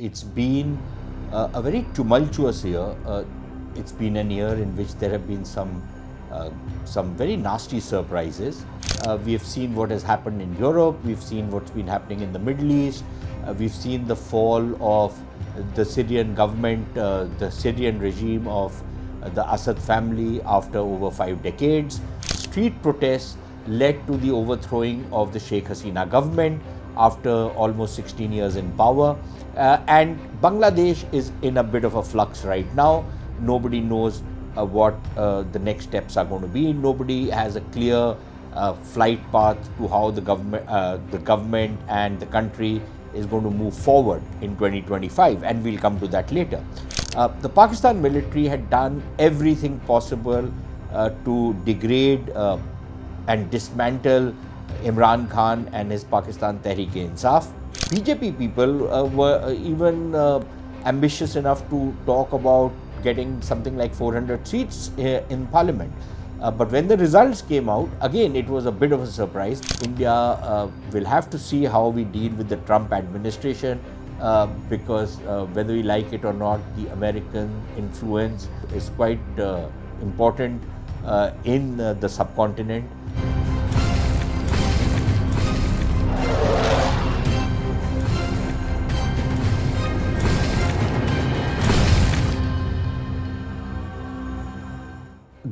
It's been a very tumultuous year. It's been a year in which there have been some very nasty surprises. We have seen what has happened in Europe. We've seen what's been happening in the Middle East. We've seen the fall of the Syrian government, the Syrian regime of the Assad family after over 5 decades. Street protests led to the overthrowing of the Sheikh Hasina government after almost 16 years in power. And Bangladesh is in a bit of a flux right now. Nobody knows what the next steps are going to be. Nobody has a clear flight path to how the government and the country is going to move forward in 2025, and we'll come to that later. The Pakistan military had done everything possible to degrade and dismantle Imran Khan and his Pakistan Tehreek-e-Insaf. BJP people were even ambitious enough to talk about getting something like 400 seats in parliament. But when the results came out, again, it was a bit of a surprise. India will have to see how we deal with the Trump administration because whether we like it or not, the American influence is quite important in the subcontinent.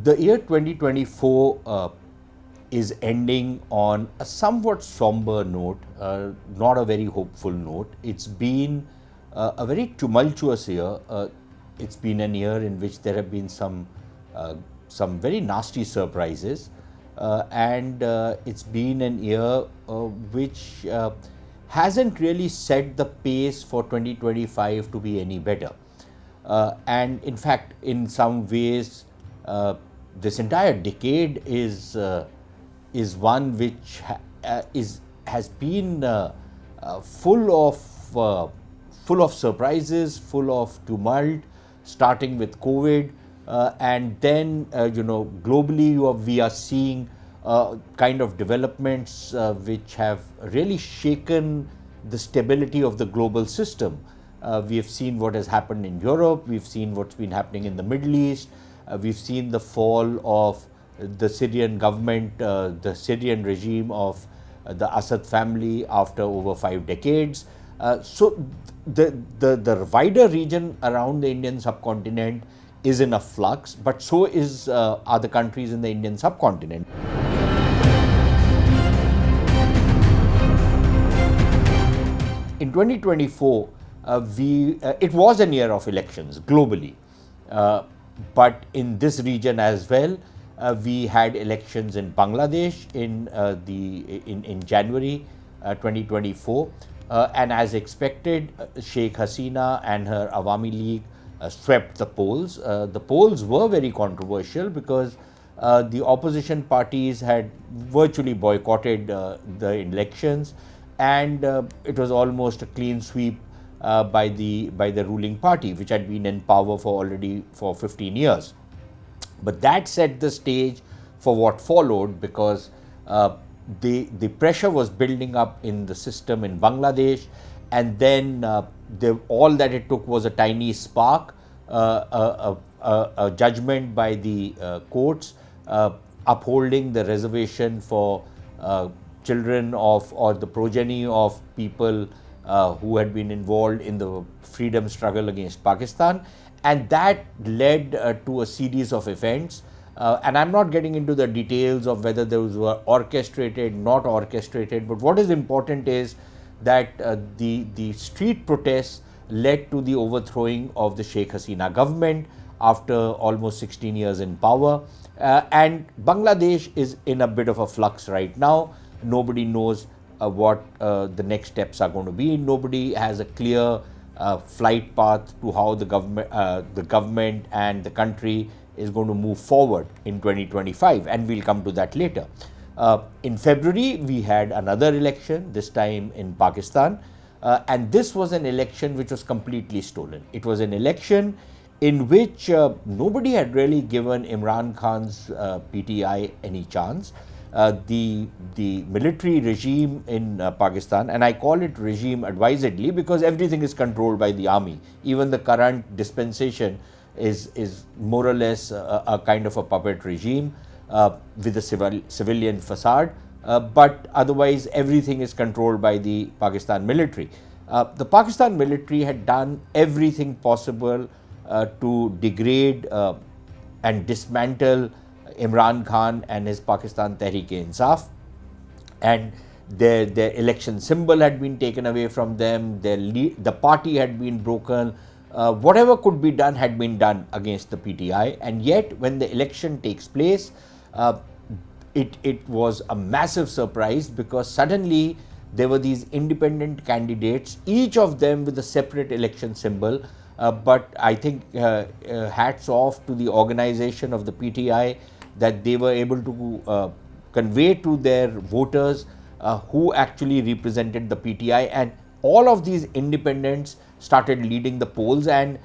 The year 2024 is ending on a somewhat somber note, not a very hopeful note. It's been a very tumultuous year. It's been a year in which there have been some very nasty surprises, and it's been an year which hasn't really set the pace for 2025 to be any better. And in fact, in some ways, this entire decade is one which has been full of surprises, full of tumult, starting with COVID, and then globally we are seeing kind of developments which have really shaken the stability of the global system. We have seen what has happened in Europe. We've seen what's been happening in the Middle East. We've seen the fall of the Syrian government, the Syrian regime of the Assad family after over 5 decades. So the wider region around the Indian subcontinent is in a flux, but so is other countries in the Indian subcontinent. In 2024, it was a year of elections globally. But in this region as well, we had elections in Bangladesh in January 2024, and as expected, Sheikh Hasina and her Awami League swept the polls. The polls were very controversial because the opposition parties had virtually boycotted the elections, and it was almost a clean sweep by the ruling party, which had been in power for 15 years. But that set the stage for what followed, because the pressure was building up in the system in Bangladesh, and then all that it took was a tiny spark, a judgment by the courts upholding the reservation for children of or the progeny of people who had been involved in the freedom struggle against Pakistan, and that led to a series of events. And I'm not getting into the details of whether those were orchestrated, not orchestrated, but what is important is that the street protests led to the overthrowing of the Sheikh Hasina government after almost 16 years in power. And Bangladesh is in a bit of a flux right now. Nobody knows what the next steps are going to be. Nobody has a clear flight path to how the government and the country is going to move forward in 2025, and we'll come to that later. In February, we had another election, this time in Pakistan, and this was an election which was completely stolen. It was an election in which nobody had really given Imran Khan's PTI any chance. the military regime in Pakistan, and I call it regime advisedly because everything is controlled by the army. Even the current dispensation is more or less a kind of a puppet regime with a civilian facade, but otherwise everything is controlled by the Pakistan military. The Pakistan military had done everything possible to degrade and dismantle Imran Khan and his Pakistan Tehreek-e-Insaf, and their election symbol had been taken away from them, the party had been broken, whatever could be done had been done against the PTI, and yet when the election takes place, it was a massive surprise because suddenly there were these independent candidates, each of them with a separate election symbol. But I think hats off to the organization of the PTI that they were able to convey to their voters who actually represented the PTI, and all of these independents started leading the polls, and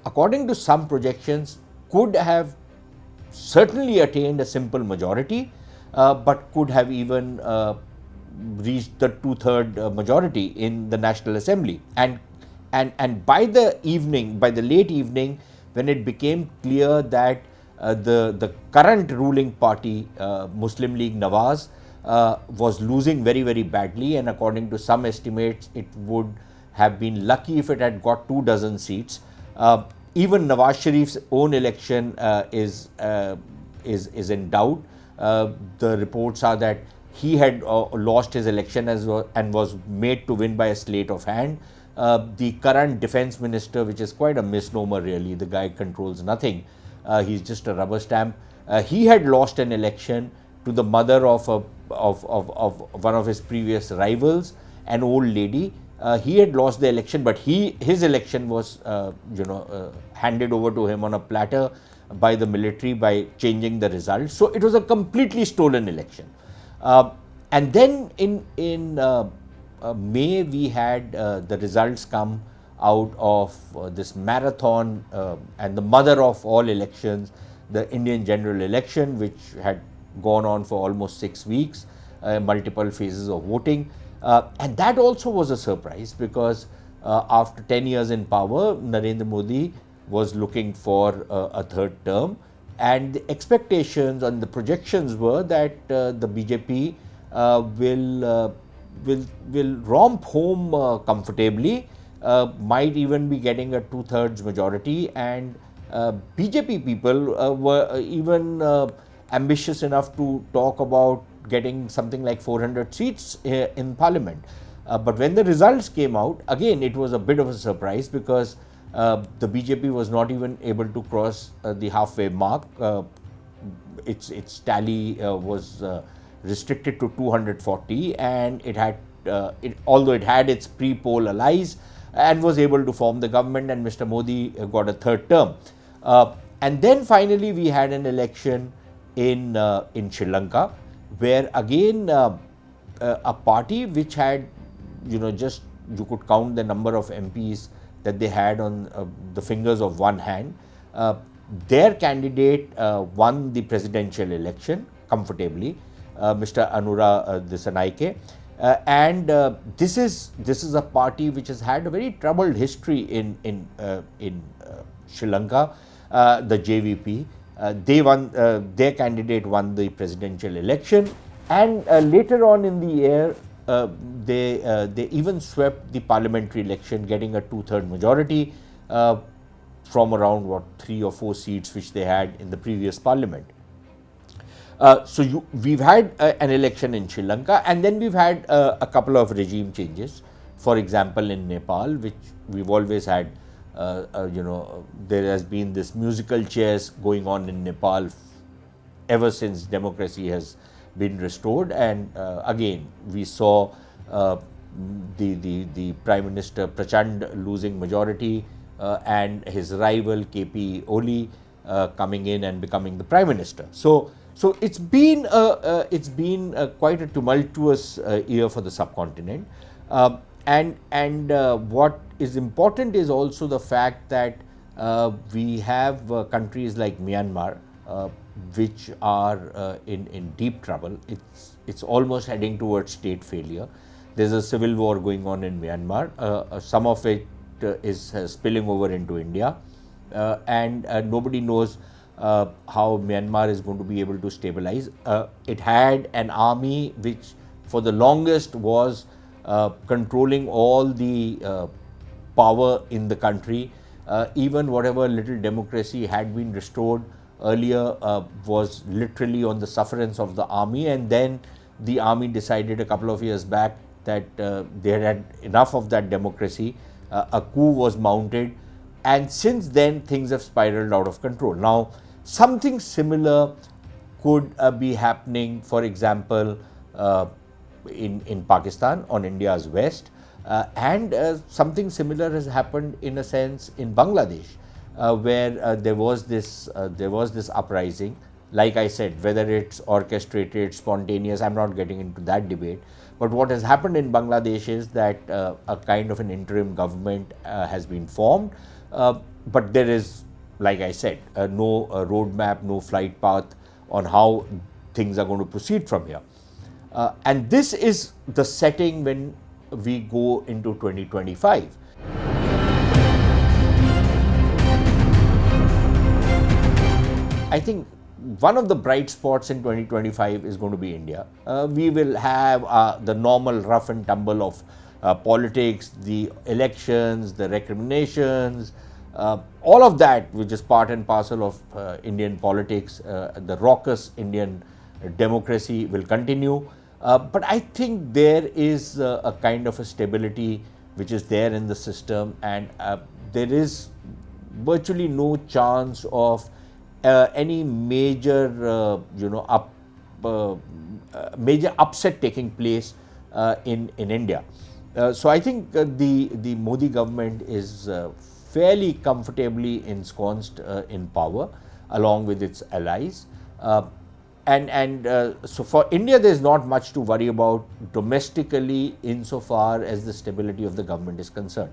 according to some projections could have certainly attained a simple majority, but could have even reached the two-third majority in the National Assembly. And by the evening, by the late evening, when it became clear that the current ruling party, Muslim League Nawaz, was losing very, very badly, and according to some estimates, it would have been lucky if it had got 24 seats. Even Nawaz Sharif's own election is in doubt. The reports are that he had lost his election and was made to win by a sleight of hand. The current defense minister, which is quite a misnomer really, the guy controls nothing, he's just a rubber stamp. He had lost an election to the mother of one of his previous rivals, an old lady. He had lost the election, but his election was handed over to him on a platter by the military by changing the results. So it was a completely stolen election. And then in May, we had the results come out of this marathon and the mother of all elections, the Indian general election, which had gone on for almost 6 weeks, multiple phases of voting. And that also was a surprise because after 10 years in power, Narendra Modi was looking for a third term, and the expectations and the projections were that the BJP will romp home comfortably, might even be getting a 2/3 majority, and BJP people were even ambitious enough to talk about getting something like 400 seats in parliament. But when the results came out, again it was a bit of a surprise because the BJP was not even able to cross the halfway mark. Its tally was restricted to 240, and it had, although it had its pre-poll allies, and was able to form the government, and Mr. Modi got a third term. And then finally we had an election in Sri Lanka, where again a party which had, just you could count the number of MPs that they had on the fingers of one hand. Their candidate won the presidential election comfortably, Mr. Anura Dissanayake, and this is a party which has had a very troubled history in Sri Lanka. The JVP, they won, their candidate won the presidential election, and later on in the year they even swept the parliamentary election, getting a 2/3 majority from around 3 or 4 seats which they had in the previous parliament. So we've had an election in Sri Lanka, and then we've had a couple of regime changes. For example, in Nepal, which we've always had, there has been this musical chairs going on in Nepal ever since democracy has been restored, and again we saw the Prime Minister Prachand losing majority and his rival KP Oli coming in and becoming the Prime Minister. So it's been quite a tumultuous year for the subcontinent, and what is important is also the fact that we have countries like Myanmar, uh, which are in deep trouble. It's almost heading towards state failure. There's a civil war going on in Myanmar. Some of it is spilling over into India, and nobody knows how Myanmar is going to be able to stabilize. It had an army which, for the longest, was controlling all the power in the country. Even whatever little democracy had been restored earlier was literally on the sufferance of the army, and then the army decided a couple of years back that they had enough of that democracy. A coup was mounted, and since then things have spiraled out of control. Now, something similar could be happening, for example, in Pakistan, on India's west, and something similar has happened in a sense in Bangladesh, where there was this uprising. Like I said, whether it's orchestrated, spontaneous, I'm not getting into that debate. But what has happened in Bangladesh is that a kind of an interim government has been formed, but there is, like I said, no roadmap, no flight path on how things are going to proceed from here. And this is the setting when we go into 2025. I think one of the bright spots in 2025 is going to be India. We will have the normal rough and tumble of politics, the elections, the recriminations, all of that, which is part and parcel of Indian politics. The raucous Indian democracy will continue. But I think there is a kind of a stability which is there in the system, and there is virtually no chance of any major, major upset taking place in India. So I think the Modi government is fairly comfortably ensconced in power, along with its allies. So for India, there's not much to worry about domestically insofar as the stability of the government is concerned.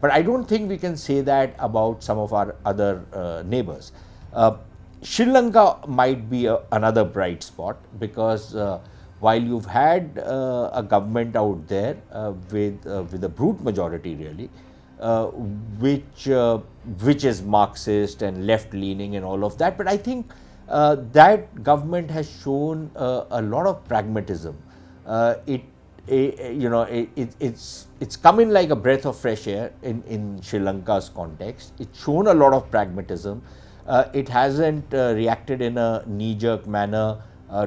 But I don't think we can say that about some of our other neighbors. Sri Lanka might be another bright spot, because while you've had a government out there with a brute majority really, which is Marxist and left-leaning and all of that, but I think that government has shown a lot of pragmatism. It's come in like a breath of fresh air in Sri Lanka's context. It's shown a lot of pragmatism. It hasn't reacted in a knee-jerk manner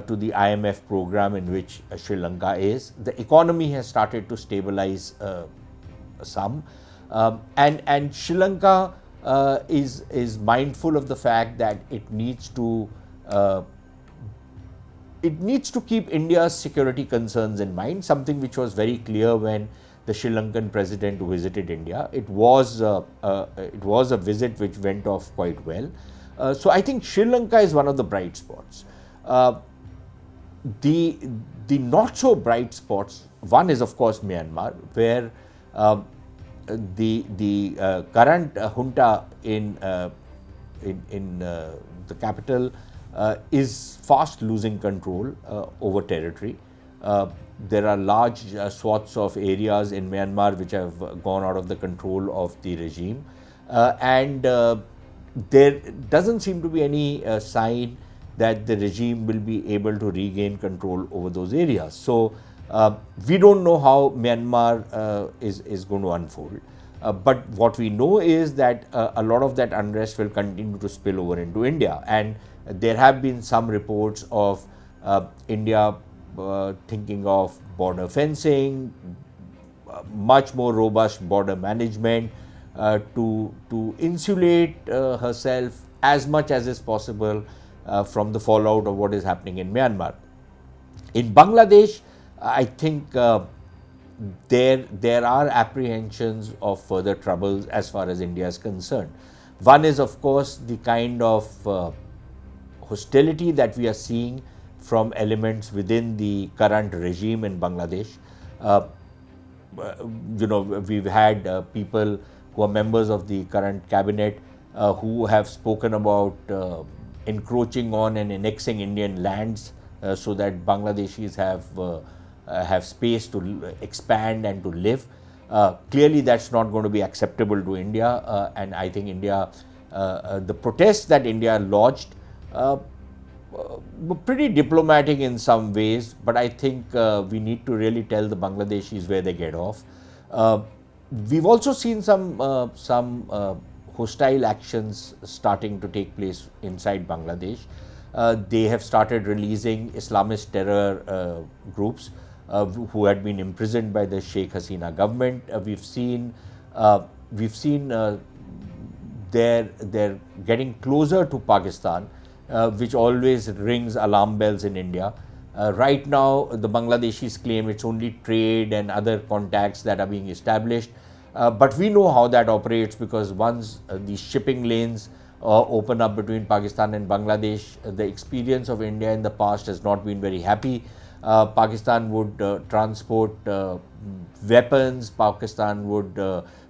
to the IMF program in which Sri Lanka is. The economy has started to stabilize some, and Sri Lanka is mindful of the fact that it needs to keep India's security concerns in mind, something which was very clear when the Sri Lankan president visited India. It was a visit which went off quite well. So I think Sri Lanka is one of the bright spots. The not so bright spots, one is of course Myanmar, where the current junta in the capital is fast losing control over territory. There are large swaths of areas in Myanmar which have gone out of the control of the regime, and there doesn't seem to be any sign that the regime will be able to regain control over those areas. So we don't know how Myanmar is going to unfold. But what we know is that a lot of that unrest will continue to spill over into India. And there have been some reports of India thinking of border fencing, much more robust border management to insulate herself as much as is possible from the fallout of what is happening in Myanmar. In Bangladesh, I think there are apprehensions of further troubles as far as India is concerned. One is, of course, the kind of hostility that we are seeing from elements within the current regime in Bangladesh. We've had people who are members of the current cabinet who have spoken about encroaching on and annexing Indian lands so that Bangladeshis have space to expand and to live. Clearly, that's not going to be acceptable to India, and I think the protests that India lodged were pretty diplomatic in some ways, but I think we need to really tell the Bangladeshis where they get off. We've also seen some hostile actions starting to take place inside Bangladesh. They have started releasing Islamist terror groups who had been imprisoned by the Sheikh Hasina government. We've seen they're getting closer to Pakistan, which always rings alarm bells in India. Right now, the Bangladeshis claim it's only trade and other contacts that are being established. But we know how that operates, because once these shipping lanes open up between Pakistan and Bangladesh, the experience of India in the past has not been very happy. Pakistan would transport weapons,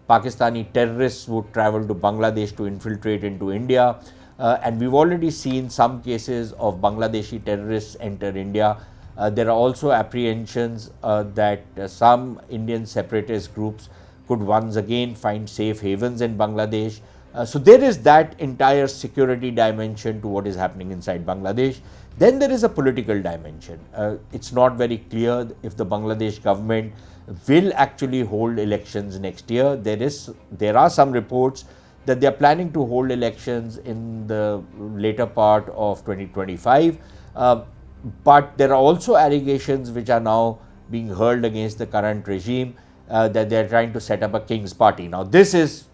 Pakistani terrorists would travel to Bangladesh to infiltrate into India. And we've already seen some cases of Bangladeshi terrorists enter India. There are also apprehensions that some Indian separatist groups could once again find safe havens in Bangladesh. So there is that entire security dimension to what is happening inside Bangladesh. Then there is a political dimension. It's not very clear if the Bangladesh government will actually hold elections next year. There are some reports that they are planning to hold elections in the later part of 2025. But there are also allegations which are now being hurled against the current regime that they are trying to set up a king's party. Now this is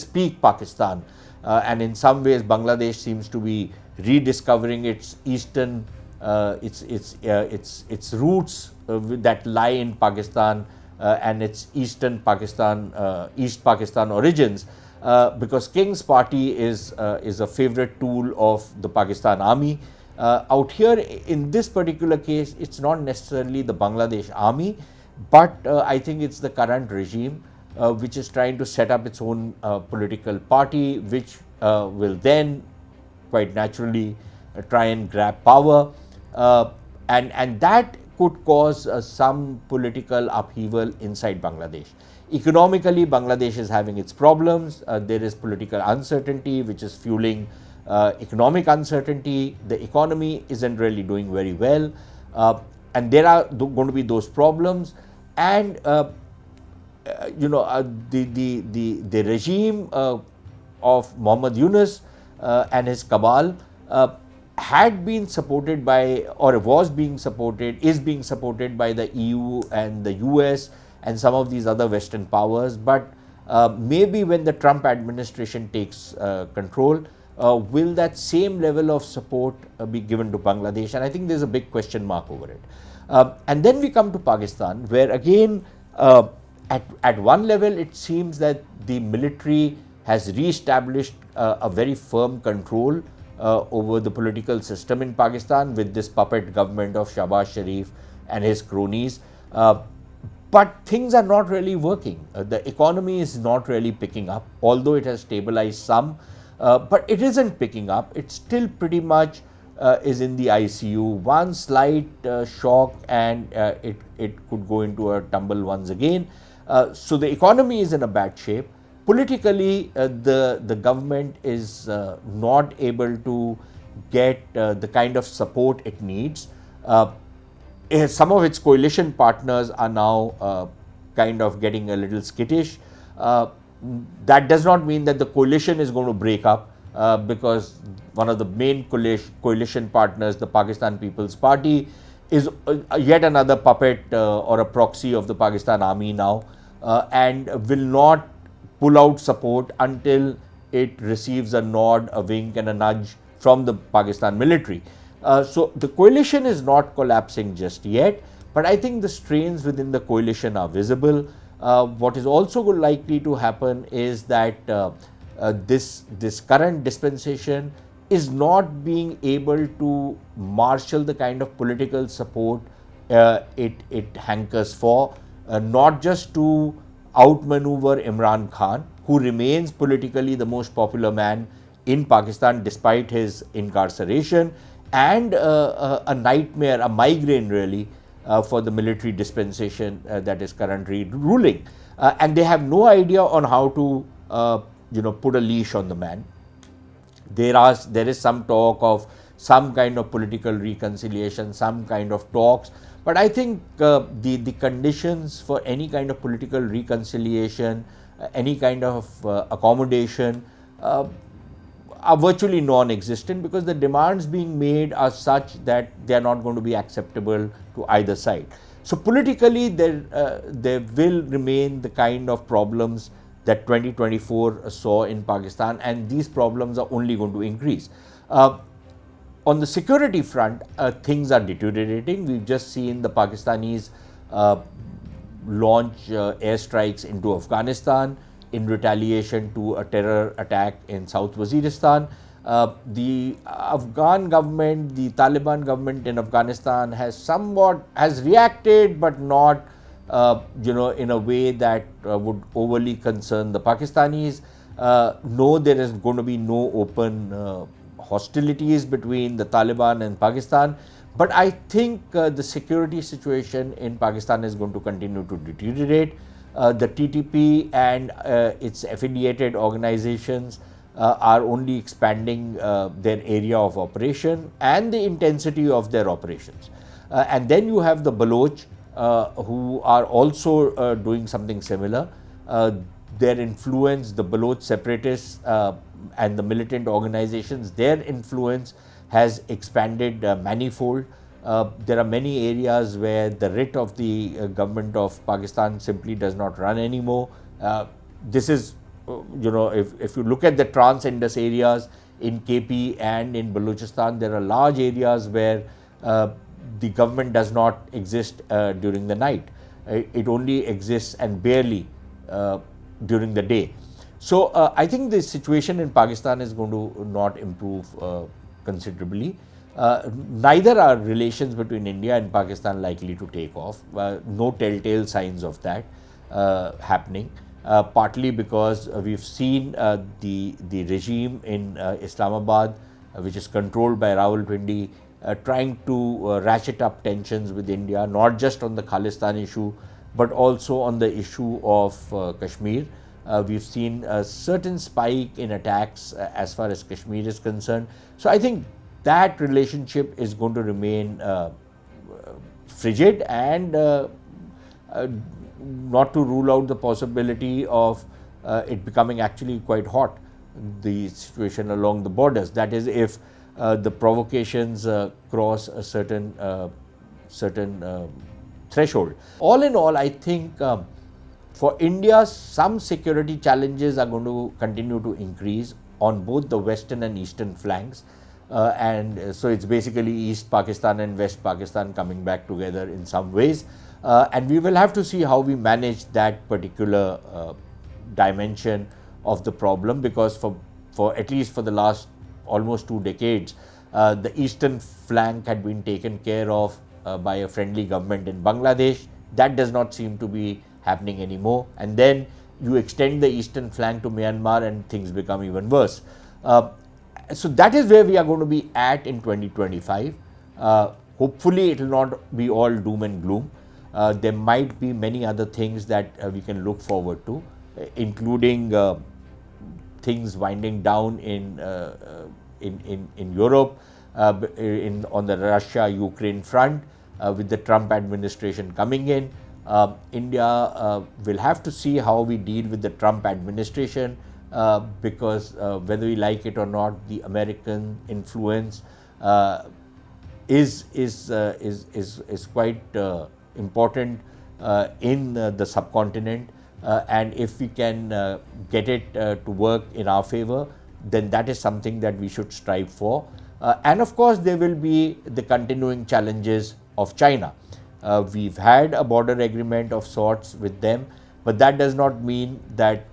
peak Pakistan, and in some ways Bangladesh seems to be rediscovering its eastern its roots that lie in Pakistan and its eastern Pakistan, East Pakistan origins, because King's Party is a favorite tool of the Pakistan army. Out here in this particular case, it's not necessarily the Bangladesh army, but I think it's the current regime which is trying to set up its own political party, which will then quite naturally try and grab power, and that could cause some political upheaval inside Bangladesh. Economically, Bangladesh is having its problems. There is political uncertainty which is fueling economic uncertainty. The economy isn't really doing very well, and there are going to be those problems. And the regime of Muhammad Yunus and his cabal had been supported by, or is being supported by the EU and the US and some of these other Western powers. But maybe when the Trump administration takes control, will that same level of support be given to Bangladesh? And I think there's a big question mark over it. And then we come to Pakistan, where again, at one level, it seems that the military has re-established a very firm control over the political system in Pakistan with this puppet government of Shahbaz Sharif and his cronies. But things are not really working. The economy is not really picking up, although it has stabilized some, but it isn't picking up. It still pretty much is in the ICU. One slight shock and it could go into a tumble once again. So the economy is in a bad shape. Politically, the government is not able to get the kind of support it needs. Some of its coalition partners are now kind of getting a little skittish. That does not mean that the coalition is going to break up, because one of the main coalition partners, the Pakistan People's Party, is yet another puppet or a proxy of the Pakistan army now, and will not pull out support until it receives a nod, a wink and a nudge from the Pakistan military. So the coalition is not collapsing just yet, but I think the strains within the coalition are visible. What is also likely to happen is that this current dispensation is not being able to marshal the kind of political support it hankers for, not just to outmaneuver Imran Khan, who remains politically the most popular man in Pakistan despite his incarceration, and a nightmare, a migraine really, for the military dispensation that is currently ruling. And they have no idea on how to put a leash on the man. There is some talk of some kind of political reconciliation, some kind of talks, but I think the conditions for any kind of political reconciliation, any kind of accommodation, are virtually non-existent, because the demands being made are such that they are not going to be acceptable to either side. So politically, there will remain the kind of problems that 2024 saw in Pakistan, and these problems are only going to increase. On the security front, things are deteriorating. We've just seen the Pakistanis launch airstrikes into Afghanistan in retaliation to a terror attack in South Waziristan. The Afghan government, the Taliban government in Afghanistan has reacted, but not in a way that would overly concern the Pakistanis. No, there is going to be no open hostilities between the Taliban and Pakistan, but I think the security situation in Pakistan is going to continue to deteriorate. The TTP and its affiliated organizations are only expanding their area of operation and the intensity of their operations. And then you have the Baloch, who are also doing something similar. Their influence, the Baloch separatists and the militant organizations, their influence has expanded manifold. There are many areas where the writ of the government of Pakistan simply does not run anymore. This is, if you look at the trans-Indus areas in KP and in Balochistan, there are large areas where the government does not exist during the night. It only exists and barely during the day. So I think the situation in Pakistan is going to not improve considerably. Neither are relations between India and Pakistan likely to take off. No telltale signs of that happening. Partly because we've seen the regime in Islamabad, which is controlled by Rawalpindi, trying to ratchet up tensions with India, not just on the Khalistan issue, but also on the issue of Kashmir. We've seen a certain spike in attacks as far as Kashmir is concerned. So I think that relationship is going to remain frigid, and not to rule out the possibility of it becoming actually quite hot, the situation along the borders. That is, if the provocations cross a certain threshold. All in all, I think for India, some security challenges are going to continue to increase on both the western and eastern flanks. And so it's basically East Pakistan and West Pakistan coming back together in some ways. And we will have to see how we manage that particular dimension of the problem, because for at least for the last almost 2 decades, the eastern flank had been taken care of by a friendly government in Bangladesh. That does not seem to be happening anymore. And then you extend the eastern flank to Myanmar and things become even worse. So that is where we are going to be at in 2025. Hopefully it will not be all doom and gloom. There might be many other things that we can look forward to, including things winding down in Europe, on the Russia-Ukraine front, with the Trump administration coming in. India will have to see how we deal with the Trump administration, because whether we like it or not, the American influence is quite important in the subcontinent, and if we can get it to work in our favor, then that is something that we should strive for. And of course, there will be the continuing challenges of China. We've had a border agreement of sorts with them, but that does not mean that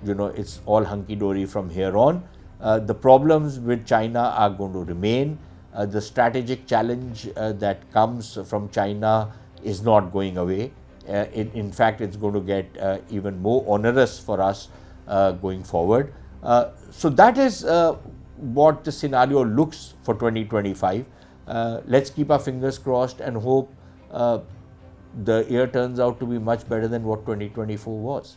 it's all hunky-dory from here on. The problems with China are going to remain. The strategic challenge that comes from China is not going away. In fact, it's going to get even more onerous for us going forward. So that is what the scenario looks for 2025. Let's keep our fingers crossed and hope the year turns out to be much better than what 2024 was.